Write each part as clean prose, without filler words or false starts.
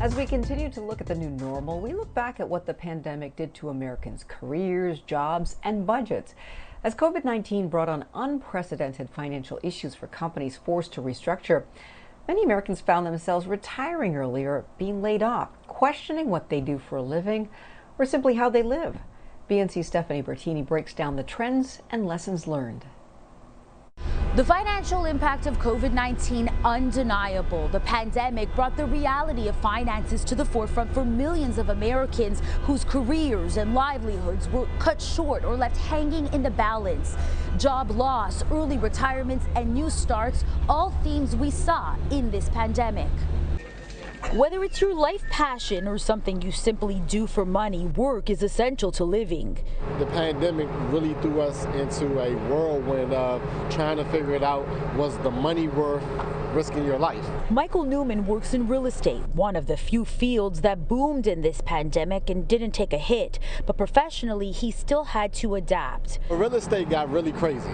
As we continue to look at the new normal, we look back at what the pandemic did to Americans' careers, jobs, and budgets. As COVID-19 brought on unprecedented financial issues for companies forced to restructure, many Americans found themselves retiring early or being laid off, questioning what they do for a living or simply how they live. BNC's Stephanie Bertine breaks down the trends and lessons learned. The financial impact of COVID-19 undeniable. The pandemic brought the reality of finances to the forefront for millions of Americans whose careers and livelihoods were cut short or left hanging in the balance. Job loss, early retirements, and new starts, all themes we saw in this pandemic. Whether it's your life passion or something you simply do for money, work is essential to living. The pandemic really threw us into a whirlwind of trying to figure it out. Was the money worth risking your life? Michael Newman works in real estate, one of the few fields that boomed in this pandemic and didn't take a hit. But professionally, he still had to adapt. Real estate got really crazy.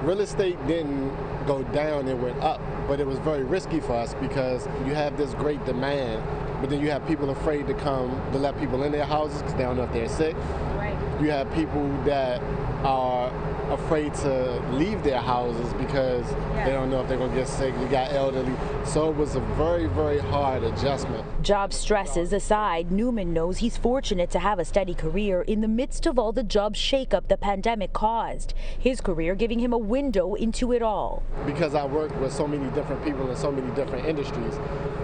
Real estate didn't go down, it went up, but it was very risky for us because you have this great demand, but then you have people afraid to come to let people in their houses because they don't know if they're sick. Right. You have people that are afraid to leave their houses because they don't know if they're going to get sick. You got elderly. So it was a very, very hard adjustment. Job stresses aside, Newman knows he's fortunate to have a steady career in the midst of all the job shakeup the pandemic caused. His career giving him a window into it all. Because I work with so many different people in so many different industries,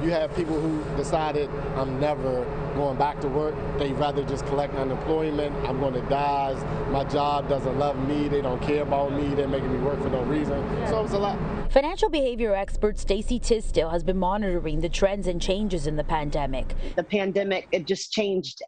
you have people who decided, I'm never going back to work. They'd rather just collect unemployment. I'm going to die. My job doesn't love me. They don't care about me. They're making me work for no reason. So it's a lot. Financial behavior expert Stacey Tisdale has been monitoring the trends and changes in the pandemic. The pandemic, it just changed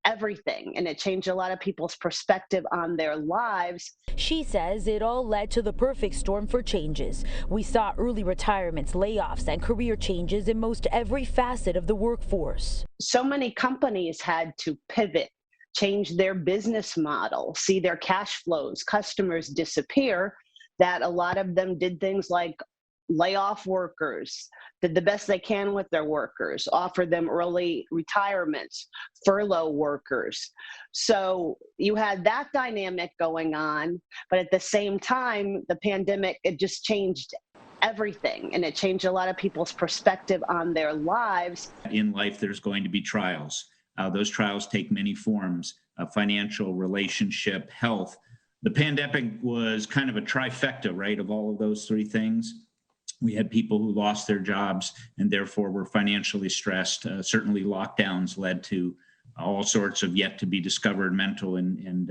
everything, and it changed a lot of people's perspective on their lives. She says it all led to the perfect storm for changes. We saw early retirements, layoffs, and career changes in most every facet of the workforce. So many companies had to pivot, change their business model, see their cash flows, customers disappear, that a lot of them did things like lay off workers, did the best they can with their workers, offer them early retirements, furlough workers. So you had that dynamic going on, but at the same time, the pandemic, it just changed everything, and it changed a lot of people's perspective on their lives. In life, there's going to be trials. Those trials take many forms, financial, relationship, health. The pandemic was kind of a trifecta, right, of all of those three things. We had people who lost their jobs and therefore were financially stressed. Certainly lockdowns led to all sorts of yet to be discovered mental and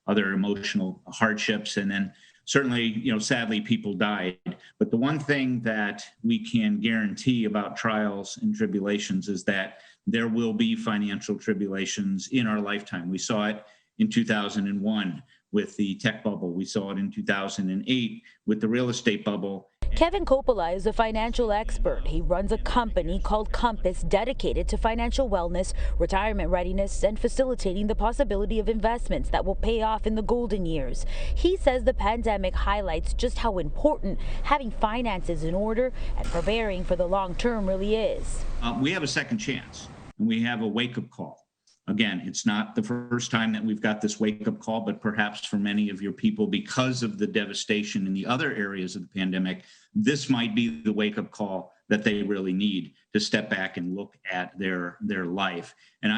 other emotional hardships. And then certainly, sadly, people died. But the one thing that we can guarantee about trials and tribulations is that there will be financial tribulations in our lifetime. We saw it in 2001 with the tech bubble. We saw it in 2008 with the real estate bubble. Kevin Coppola is a financial expert. He runs a company called Compass dedicated to financial wellness, retirement readiness, and facilitating the possibility of investments that will pay off in the golden years. He says the pandemic highlights just how important having finances in order and preparing for the long term really is. We have a second chance, and we have a wake-up call. Again, it's not the first time that we've got this wake-up call, but perhaps for many of your people, because of the devastation in the other areas of the pandemic, this might be the wake-up call that they really need to step back and look at their life. And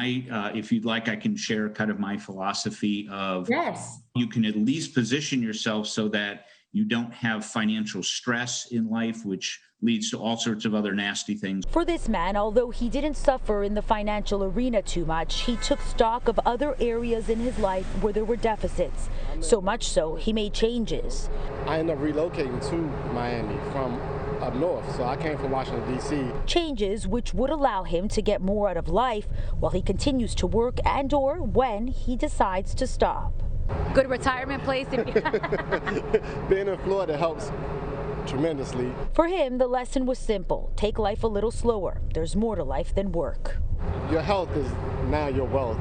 if you'd like, I can share kind of my philosophy of you can at least position yourself so that you don't have financial stress in life, which leads to all sorts of other nasty things. For this man, although he didn't suffer in the financial arena too much, he took stock of other areas in his life where there were deficits. So much so, he made changes. I ended up relocating to Miami from up north, so I came from Washington, D.C. Changes which would allow him to get more out of life while he continues to work and or when he decides to stop. Good retirement place. Being in Florida helps tremendously. For him, the lesson was simple. Take life a little slower. There's more to life than work. Your health is now your wealth.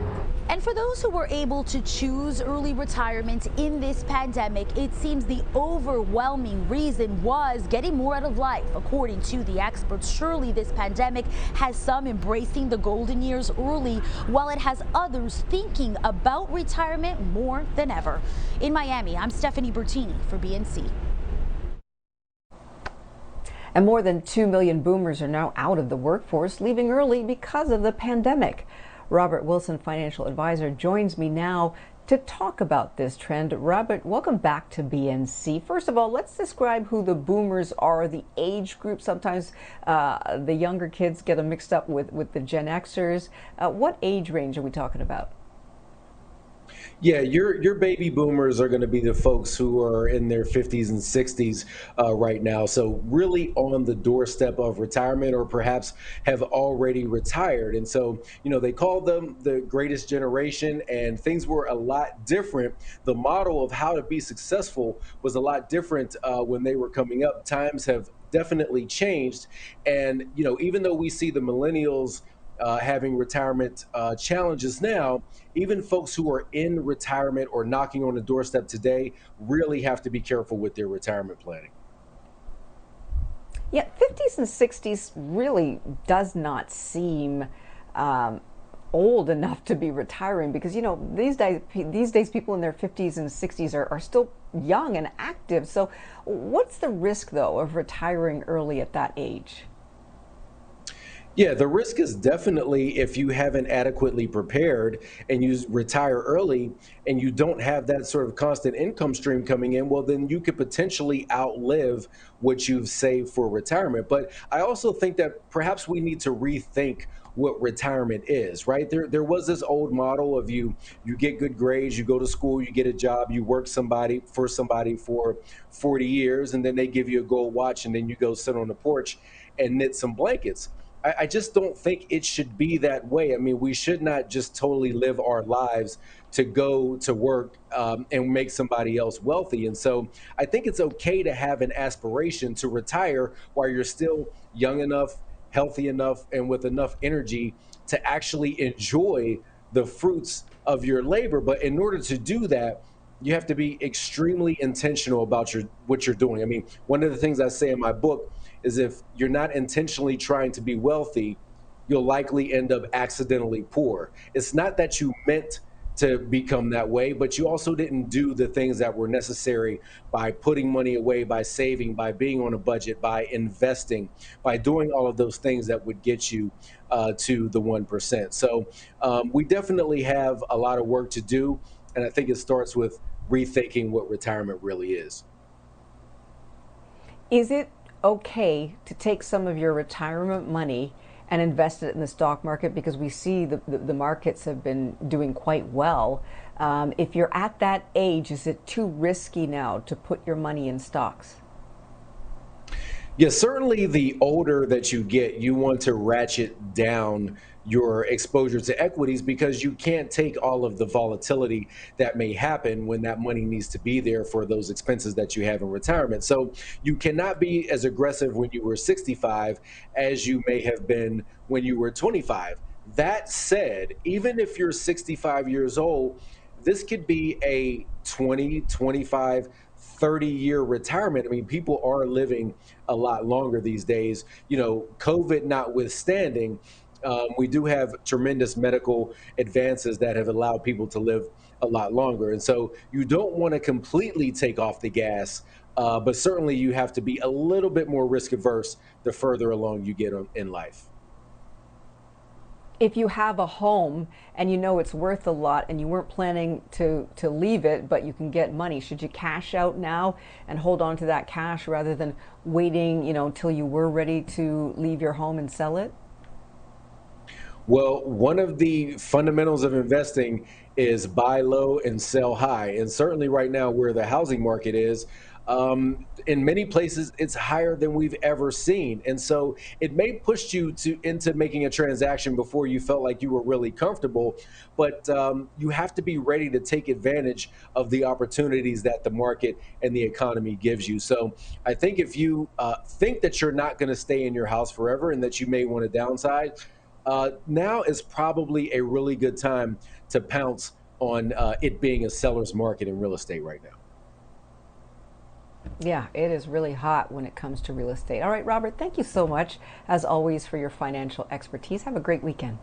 And for those who were able to choose early retirement in this pandemic, it seems the overwhelming reason was getting more out of life. According to the experts, surely this pandemic has some embracing the golden years early, while it has others thinking about retirement more than ever. In Miami, I'm Stephanie Bertine for BNC. And more than 2 million boomers are now out of the workforce, leaving early because of the pandemic. Robert Wilson, financial advisor, joins me now to talk about this trend. Robert, welcome back to BNC. First of all, let's describe who the boomers are, the age group. Sometimes the younger kids get them mixed up with the Gen Xers. What age range are we talking about? Yeah, your baby boomers are going to be the folks who are in their 50s and 60s right now. So really on the doorstep of retirement, or perhaps have already retired. And so, they called them the greatest generation, and things were a lot different. The model of how to be successful was a lot different when they were coming up. Times have definitely changed. And, even though we see the millennials having retirement challenges now, even folks who are in retirement or knocking on the doorstep today really have to be careful with their retirement planning. Yeah, 50s and 60s really does not seem old enough to be retiring, because these days people in their 50s and 60s are still young and active. So what's the risk, though, of retiring early at that age? Yeah, the risk is definitely if you haven't adequately prepared and you retire early and you don't have that sort of constant income stream coming in, well, then you could potentially outlive what you've saved for retirement. But I also think that perhaps we need to rethink what retirement is, right? There was this old model of you get good grades, you go to school, you get a job, you work for somebody for 40 years, and then they give you a gold watch, and then you go sit on the porch and knit some blankets. I just don't think it should be that way. I mean, we should not just totally live our lives to go to work and make somebody else wealthy. And so I think it's okay to have an aspiration to retire while you're still young enough, healthy enough, and with enough energy to actually enjoy the fruits of your labor. But in order to do that, you have to be extremely intentional about what you're doing. I mean, one of the things I say in my book is if you're not intentionally trying to be wealthy, you'll likely end up accidentally poor. It's not that you meant to become that way, but you also didn't do the things that were necessary by putting money away, by saving, by being on a budget, by investing, by doing all of those things that would get you to the 1%. So we definitely have a lot of work to do. And I think it starts with rethinking what retirement really is. Is it okay to take some of your retirement money and invest it in the stock market, because we see the markets have been doing quite well? If you're at that age, is it too risky now to put your money in stocks? Yeah, certainly the older that you get, you want to ratchet down your exposure to equities, because you can't take all of the volatility that may happen when that money needs to be there for those expenses that you have in retirement. So you cannot be as aggressive when you were 65 as you may have been when you were 25. That said, even if you're 65 years old, this could be a 20, 25, 30-year retirement. I mean, people are living a lot longer these days. COVID notwithstanding, we do have tremendous medical advances that have allowed people to live a lot longer. And so you don't want to completely take off the gas, but certainly you have to be a little bit more risk averse the further along you get in life. If you have a home and it's worth a lot and you weren't planning to leave it, but you can get money, should you cash out now and hold on to that cash rather than waiting, until you were ready to leave your home and sell it? Well, one of the fundamentals of investing is buy low and sell high. And certainly right now, where the housing market is, in many places, it's higher than we've ever seen. And so it may push you into making a transaction before you felt like you were really comfortable. But you have to be ready to take advantage of the opportunities that the market and the economy gives you. So I think if you think that you're not going to stay in your house forever and that you may want to downsize, now is probably a really good time to pounce on it being a seller's market in real estate right now. Yeah, it is really hot when it comes to real estate. All right, Robert, thank you so much, as always, for your financial expertise. Have a great weekend.